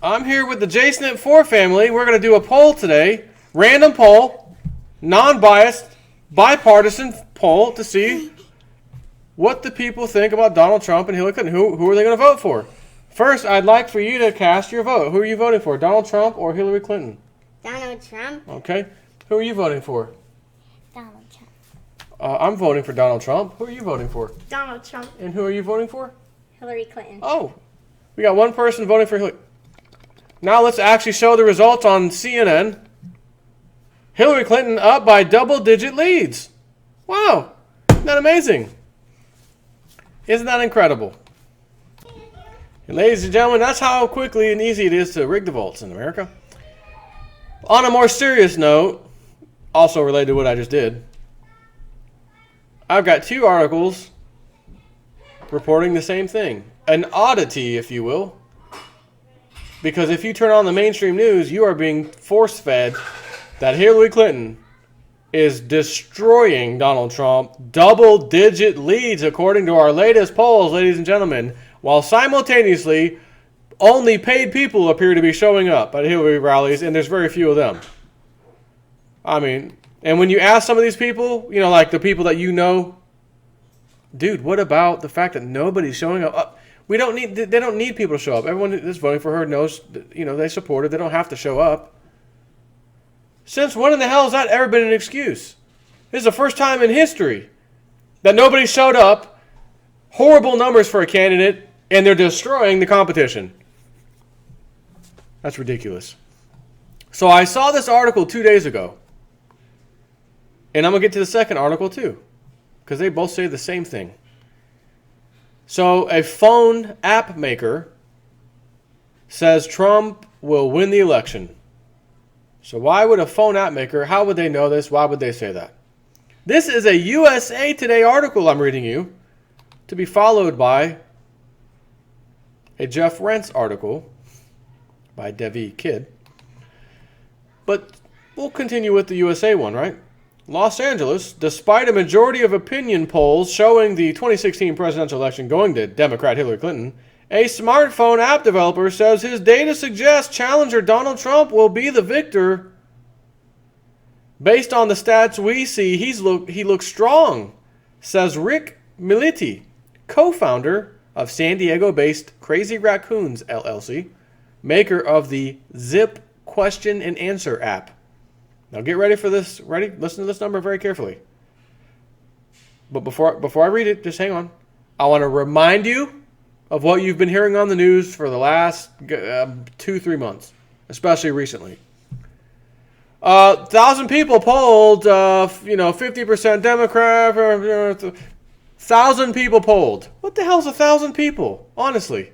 I'm here with the JSNIP4 family. We're going to do a poll today. Random poll. Non-biased. Bipartisan poll to see what the people think about Donald Trump and Hillary Clinton. Who are they going to vote for? First, I'd like for you to cast your vote. Who are you voting for? Donald Trump or Hillary Clinton? Donald Trump. Okay. Who are you voting for? Donald Trump. I'm voting for Donald Trump. Who are you voting for? Donald Trump. And who are you voting for? Hillary Clinton. Oh, we got one person voting for Hillary. Now let's actually show the results on CNN. Hillary Clinton up by double-digit leads. Wow. Isn't that amazing? Isn't that incredible? And ladies and gentlemen, that's how quickly and easy it is to rig the votes in America. On a more serious note, also related to what I just did, I've got two articles reporting the same thing. An oddity, if you will. Because if you turn on the mainstream news, you are being force-fed that Hillary Clinton is destroying Donald Trump. Double-digit leads according to our latest polls, ladies and gentlemen. While simultaneously, only paid people appear to be showing up at Hillary rallies, and there's very few of them. I mean, and when you ask some of these people, you know, like the people that you know, dude, what about the fact that nobody's showing up? They don't need people to show up. Everyone that's voting for her knows, you know, they support her. They don't have to show up. Since when in the hell has that ever been an excuse? This is the first time in history that nobody showed up. Horrible numbers for a candidate, and they're destroying the competition. That's ridiculous. So I saw this article 2 days ago. And I'm going to get to the second article too, because they both say the same thing. So a phone app maker says Trump will win the election. So why would a phone app maker, how would they know this? Why would they say that? This is a USA Today article I'm reading you, to be followed by a Jeff Rentz article by Devi Kidd. But we'll continue with the USA one, right? Los Angeles, despite a majority of opinion polls showing the 2016 presidential election going to Democrat Hillary Clinton, a smartphone app developer says his data suggests challenger Donald Trump will be the victor. Based on the stats we see, he looks strong, says Rick Militi, co-founder of San Diego-based Crazy Raccoons LLC, maker of the Zip question and answer app. Now get ready for this. Ready? Listen to this number very carefully. But before I read it, just hang on. I want to remind you of what you've been hearing on the news for the last 2-3 months, especially recently. 1,000 people polled, 50% Democrat, 1,000 people polled. What the hell's 1,000 people? Honestly.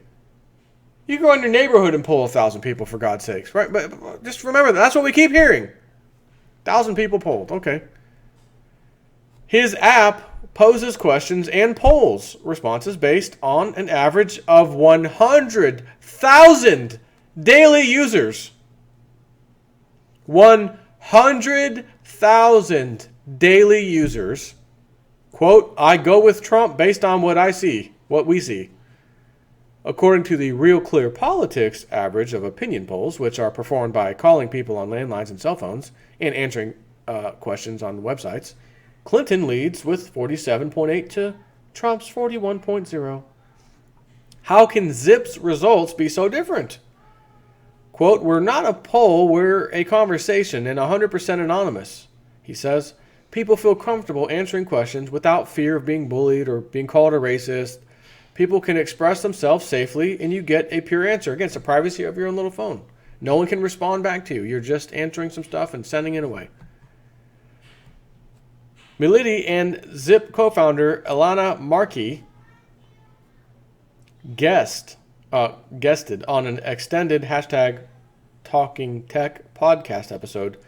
You go in your neighborhood and poll 1,000 people, for God's sakes, right? But just remember that. That's what we keep hearing. 1,000 people polled. Okay. His app poses questions and polls responses based on an average of 100,000 daily users. 100,000 daily users. Quote, I go with Trump based on what we see. According to the Real Clear Politics average of opinion polls, which are performed by calling people on landlines and cell phones and answering questions on websites, Clinton leads with 47.8 to Trump's 41.0. How can Zip's results be so different? Quote, we're not a poll, we're a conversation and 100% anonymous. He says, people feel comfortable answering questions without fear of being bullied or being called a racist. People can express themselves safely and you get a pure answer. Again, it's the privacy of your own little phone. No one can respond back to you. You're just answering some stuff and sending it away. Militi and Zip co-founder Ilana Markey guested on an extended hashtag Talking Tech podcast episode,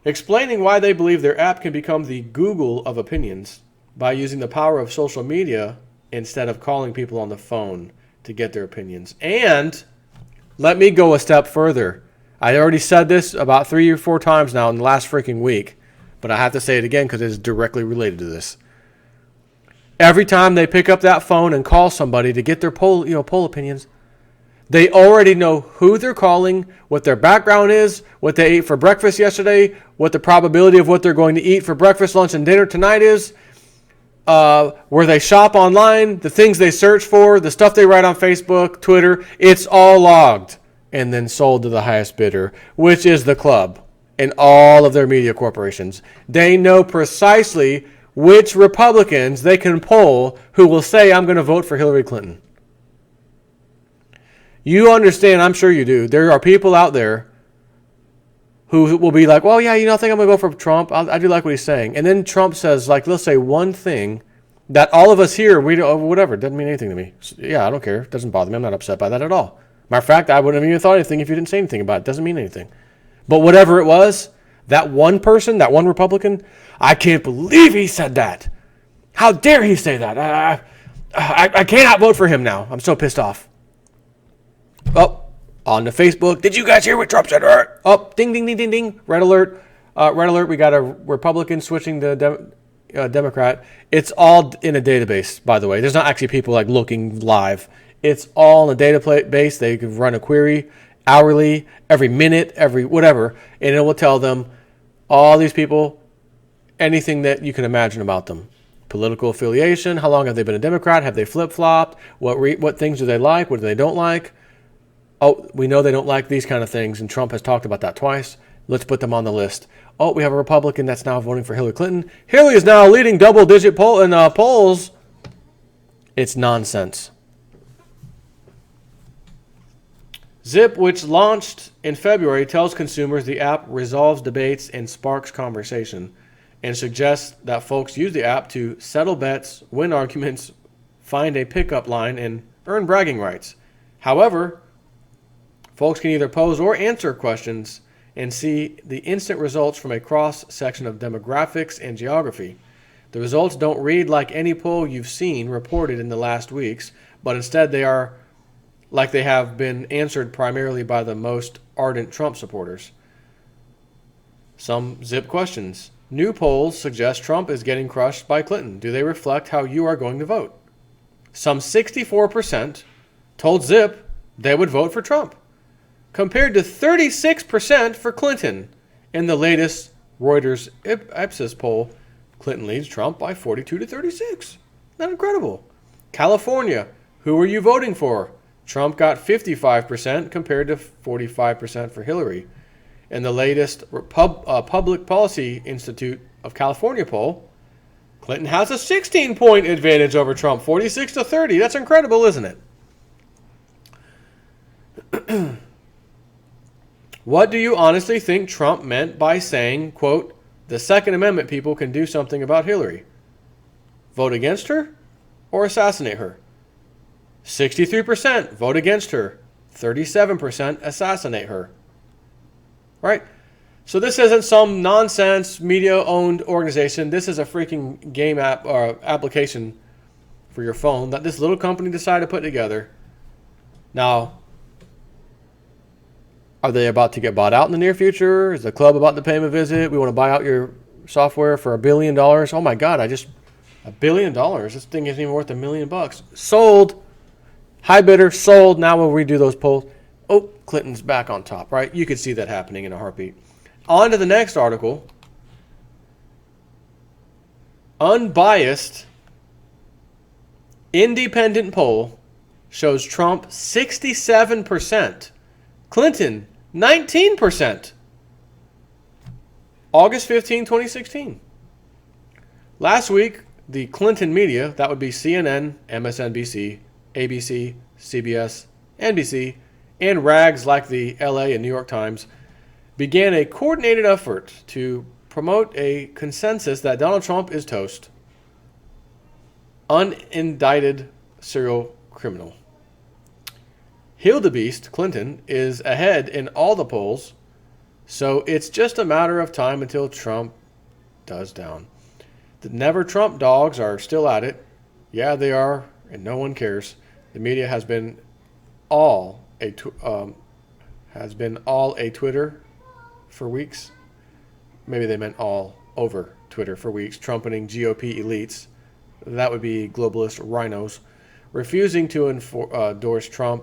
explaining why they believe their app can become the Google of opinions by using the power of social media instead of calling people on the phone to get their opinions. And let me go a step further. I already said this about 3 or 4 times now in the last freaking week, but I have to say it again because it is directly related to this. Every time they pick up that phone and call somebody to get their poll opinions, They already know who they're calling, what their background is, what they ate for breakfast yesterday, what the probability of what they're going to eat for breakfast, lunch, and dinner tonight is, where they shop online, the things they search for, the stuff they write on Facebook, Twitter. It's all logged and then sold to the highest bidder, which is the club and all of their media corporations. They know precisely which Republicans they can poll who will say, I'm going to vote for Hillary Clinton. You understand, I'm sure you do, there are people out there who will be like, well, yeah, I think I'm going to go for Trump. I do like what he's saying. And then Trump says, like, let's say one thing that all of us here, we don't, whatever, doesn't mean anything to me. Yeah, I don't care. It doesn't bother me. I'm not upset by that at all. Matter of fact, I wouldn't have even thought anything if you didn't say anything about it. It doesn't mean anything. But whatever it was, that one person, that one Republican, I can't believe he said that. How dare he say that? I cannot vote for him now. I'm so pissed off. Oh, on the Facebook, did you guys hear what Trump said? Oh, ding, ding, ding, ding, ding. Red alert. Red alert, we got a Republican switching to Democrat. It's all in a database, by the way. There's not actually people like looking live. It's all in a database. They can run a query hourly, every minute, every whatever, and it will tell them all these people, anything that you can imagine about them. Political affiliation, how long have they been a Democrat? Have they flip-flopped? What things do they like? What do they don't like? Oh, we know they don't like these kind of things, and Trump has talked about that twice. Let's put them on the list. Oh, we have a Republican that's now voting for Hillary Clinton. Hillary is now leading double-digit polls. It's nonsense. Zip, which launched in February, tells consumers the app resolves debates and sparks conversation, and suggests that folks use the app to settle bets, win arguments, find a pickup line, and earn bragging rights. However, folks can either pose or answer questions and see the instant results from a cross-section of demographics and geography. The results don't read like any poll you've seen reported in the last weeks, but instead they are like they have been answered primarily by the most ardent Trump supporters. Some Zip questions. New polls suggest Trump is getting crushed by Clinton. Do they reflect how you are going to vote? Some 64% told Zip they would vote for Trump, compared to 36% for Clinton. In the latest Reuters Ipsos poll, Clinton leads Trump by 42 to 36. Isn't that incredible? California, who are you voting for? Trump got 55% compared to 45% for Hillary. In the latest Public Policy Institute of California poll, Clinton has a 16-point advantage over Trump, 46 to 30. That's incredible, isn't it? What do you honestly think Trump meant by saying, quote, the Second Amendment people can do something about Hillary? Vote against her or assassinate her? 63% vote against her. 37% assassinate her. Right? So this isn't some nonsense media-owned organization. This is a freaking game app or application for your phone that this little company decided to put together. Now, are they about to get bought out in the near future? Is the club about to pay them a visit? We want to buy out your software for $1 billion. Oh my God, $1 billion. This thing isn't even worth $1 million. Sold. High bidder, sold. Now we'll redo those polls. Oh, Clinton's back on top, right? You could see that happening in a heartbeat. On to the next article. Unbiased independent poll shows Trump 67%. Clinton, 19%. August 15, 2016. Last week, the Clinton media, that would be CNN, MSNBC, ABC, CBS, NBC, and rags like the LA and New York Times, began a coordinated effort to promote a consensus that Donald Trump is toast. Unindicted serial criminal. Hildebeest Clinton is ahead in all the polls, so it's just a matter of time until Trump does down. The Never Trump dogs are still at it. Yeah, they are, and no one cares. The media has been all a Twitter for weeks. Maybe they meant all over Twitter for weeks, trumpeting GOP elites. That would be globalist rhinos, refusing to endorse Trump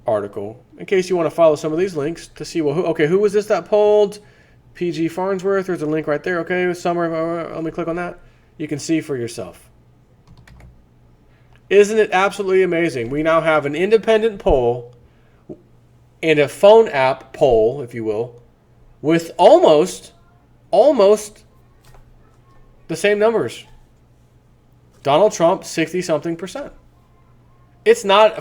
article in case you want to follow some of these links to see, well, who was this that polled? PG Farnsworth. There's a link right there. Okay, summary. Let me click on that. You can see for yourself. Isn't it absolutely amazing? We now have an independent poll and a phone app poll, if you will, with almost the same numbers. Donald Trump, 60-something%. It's not,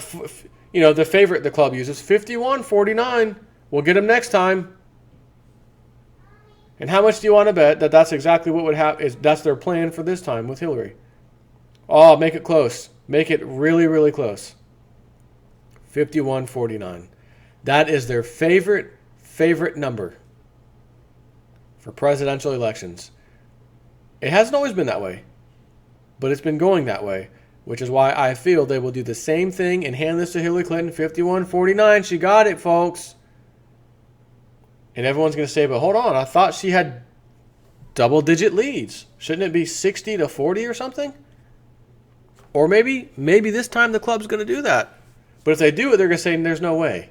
the favorite the club uses, 51-49. We'll get him next time. And how much do you want to bet that that's exactly what would happen? That's their plan for this time with Hillary. Oh, make it close. Make it really, really close. 51-49. That is their favorite number for presidential elections. It hasn't always been that way, but it's been going that way, which is why I feel they will do the same thing and hand this to Hillary Clinton, 51-49. She got it, folks. And everyone's going to say, but hold on, I thought she had double-digit leads. Shouldn't it be 60-40 or something? Or maybe this time the club's going to do that. But if they do it, they're going to say, there's no way.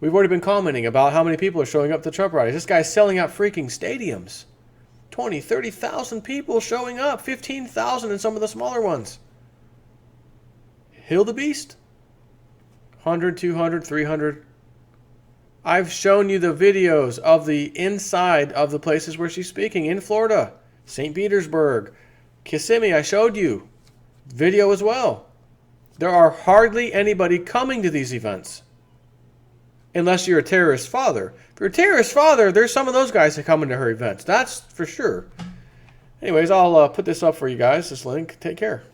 We've already been commenting about how many people are showing up to Trump rallies. This guy's selling out freaking stadiums. 20, 30,000 people showing up. 15,000 in some of the smaller ones. Hill the Beast? 100, 200, 300. I've shown you the videos of the inside of the places where she's speaking in Florida. St. Petersburg. Kissimmee, I showed you. Video as well. There are hardly anybody coming to these events. Unless you're a terrorist father. If you're a terrorist father, there's some of those guys that come into her events. That's for sure. Anyways, I'll put this up for you guys, this link. Take care.